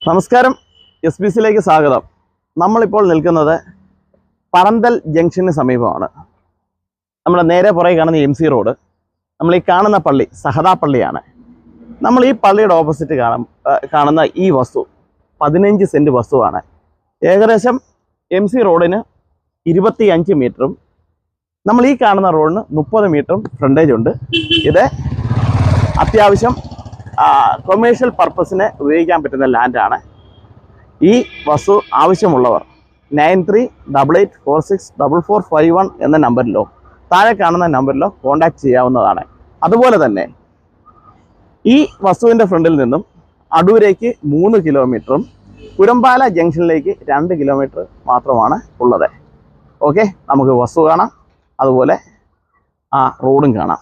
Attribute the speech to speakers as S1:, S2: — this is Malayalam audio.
S1: നമസ്കാരം, SBCയിലേക്ക് സ്വാഗതം. നമ്മളിപ്പോൾ നിൽക്കുന്നത് പറന്തൽ ജംഗ്ഷന് സമീപമാണ്. നമ്മുടെ നേരെ പുറകെ കാണുന്ന MC റോഡ്, നമ്മൾ ഈ കാണുന്ന പള്ളി സഹദാ പള്ളിയാണ്. നമ്മൾ ഈ പള്ളിയുടെ ഓപ്പോസിറ്റ് കാണുന്ന ഈ വസ്തു 15 സെൻറ്റ് വസ്തുവാണ്. ഏകദേശം MC റോഡിന് 25 മീറ്ററും നമ്മൾ ഈ കാണുന്ന റോഡിന് 30 മീറ്ററും ഫ്രണ്ടേജ് ഉണ്ട്. ഇത് അത്യാവശ്യം കൊമേഴ്ഷ്യൽ പർപ്പസിന് ഉപയോഗിക്കാൻ പറ്റുന്ന ലാൻഡാണ്. ഈ വസ്തു ആവശ്യമുള്ളവർ 9388464451 എന്ന നമ്പറിലോ താഴെ കാണുന്ന നമ്പറിലോ കോൺടാക്ട് ചെയ്യാവുന്നതാണ്. അതുപോലെ തന്നെ ഈ വസ്തുവിൻ്റെ ഫ്രണ്ടിൽ നിന്നും അടൂരേക്ക് 3 കിലോമീറ്ററും കുരമ്പാല ജംഗ്ഷനിലേക്ക് 2 കിലോമീറ്റർ മാത്രമാണ് ഉള്ളത്. ഓക്കെ, നമുക്ക് വസ്തു കാണാം, അതുപോലെ ആ റോഡും കാണാം.